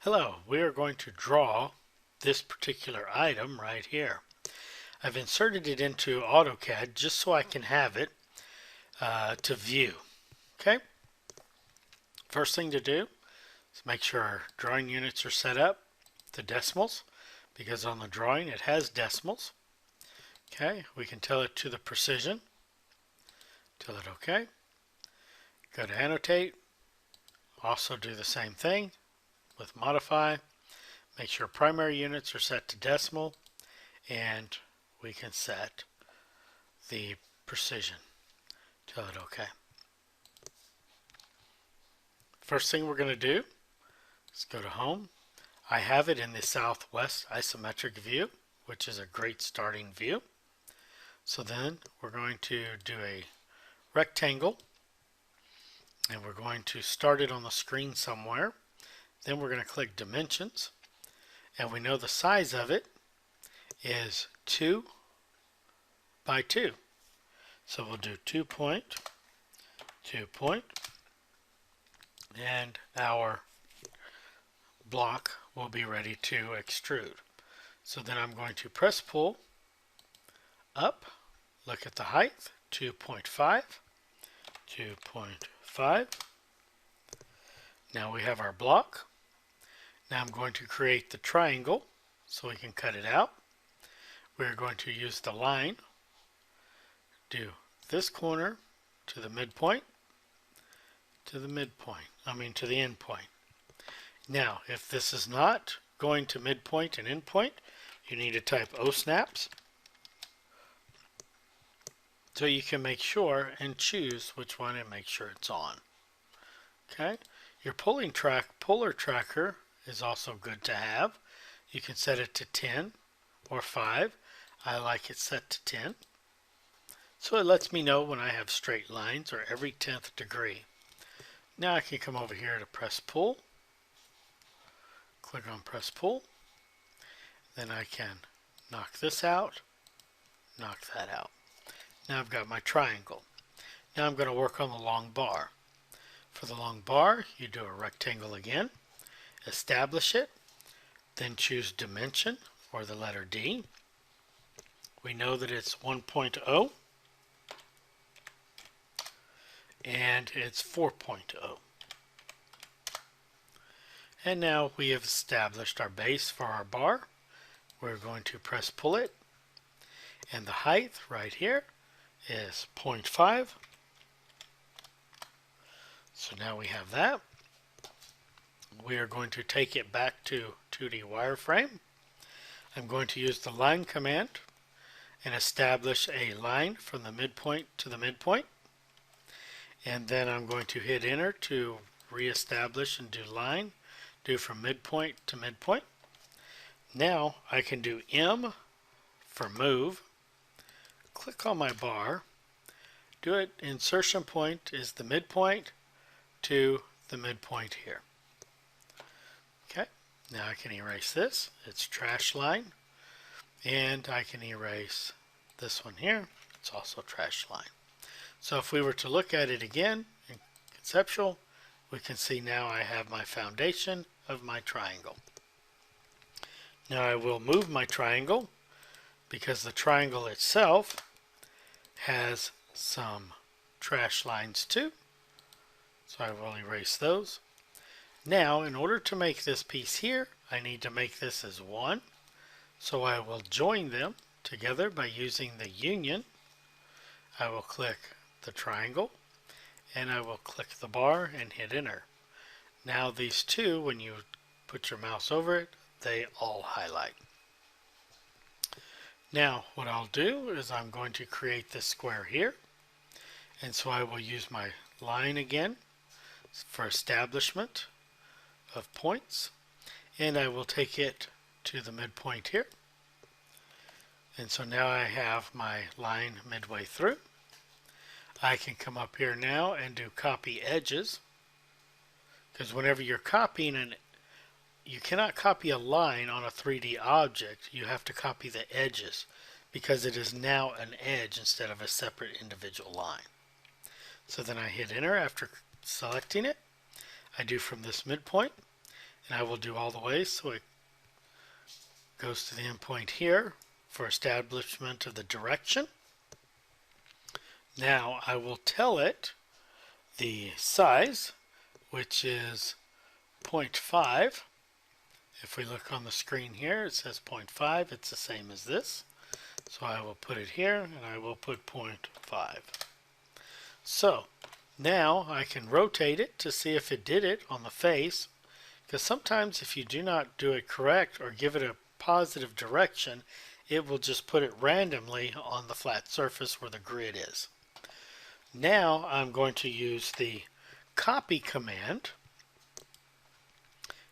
Hello, we are going to draw this particular item right here. I've inserted it into Autocad just so I can have it to view. Okay, first thing to do is make sure our drawing units are set up to decimals, because on the drawing it has decimals. Okay, we can tell it to the precision. Tell it OK. Go to annotate. Also do the same thing with modify. Make sure primary units are set to decimal, and we can set the precision. Tell it OK. First thing we're going to do is go to home. I have it in the southwest isometric view, which is a great starting view. So then we're going to do a rectangle, and we're going to start it on the screen somewhere. Then we're going to click dimensions, and we know the size of it is 2 by 2. So we'll do 2 point, 2 point, and our block will be ready to extrude. So then I'm going to press pull up, look at the height, 2.5, 2.5. Now we have our block. Now I'm going to create the triangle so we can cut it out. We're going to use the line, do this corner to the midpoint, to the end point. Now, if this is not going to midpoint and end point, you need to type O snaps so you can make sure and choose which one and make sure it's on. Okay, your polar tracker is also good to have. You can set it to 10 or 5. I like it set to 10. So it lets me know when I have straight lines or every 10th degree. Now I can come over here to press pull. Click on press pull. Then I can knock this out, knock that out. Now I've got my triangle. Now I'm going to work on the long bar. For the long bar, you do a rectangle again, establish it, then choose dimension or the letter D. We know that it's 1.0 and it's 4.0. And now we have established our base for our bar. We're going to press pull it, and the height right here is 0.5. So now we have that. We are going to take it back to 2D wireframe. I'm going to use the line command and establish a line from the midpoint to the midpoint. And then I'm going to hit enter to reestablish and do line, do from midpoint to midpoint. Now I can do M for move. Click on my bar, do it, insertion point is the midpoint to the midpoint here. Okay, now I can erase this, it's trash line, and I can erase this one here, it's also trash line. So if we were to look at it again in conceptual, we can see now I have my foundation of my triangle. Now I will move my triangle because the triangle itself has some trash lines too. So I will erase those. Now in order to make this piece here, I need to make this as one. So I will join them together by using the union. I will click the triangle and I will click the bar and hit enter. Now these two, when you put your mouse over it, they all highlight. Now what I'll do is I'm going to create this square here, and so I will use my line again for establishment of points, and I will take it to the midpoint here. And so now I have my line midway through. I can come up here now and do copy edges, because whenever you're copying you cannot copy a line on a 3D object. You have to copy the edges because it is now an edge instead of a separate individual line. So then I hit enter after selecting it. I do from this midpoint, And I will do all the way so it goes to the endpoint here for establishment of the direction. Now I will tell it the size, which is 0.5. If we look on the screen here, it says 0.5. It's the same as this. So I will put it here, and I will put 0.5. So now I can rotate it to see if it did it on the face, because sometimes if you do not do it correct or give it a positive direction, it will just put it randomly on the flat surface where the grid is. Now I'm going to use the copy command,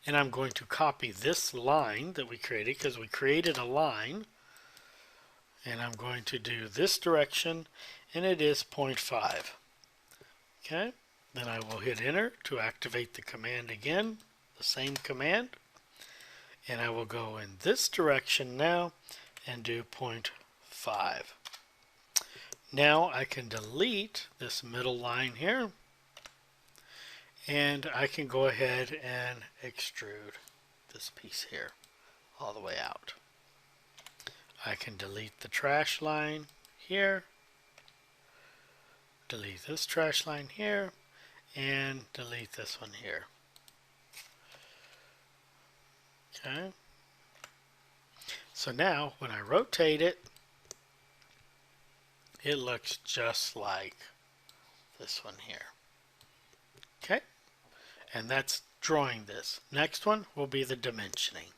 and I'm going to copy this line that we created, because we created a line, and I'm going to do this direction, and it is 0.5. Okay, then I will hit enter to activate the command again, the same command, and I will go in this direction now and do 0.5. Now I can delete this middle line here, and I can go ahead and extrude this piece here all the way out. I can delete the trash line here, delete this trash line here, and delete this one here. Okay. So now when I rotate it, it looks just like this one here. Okay. And that's drawing this. Next one will be the dimensioning.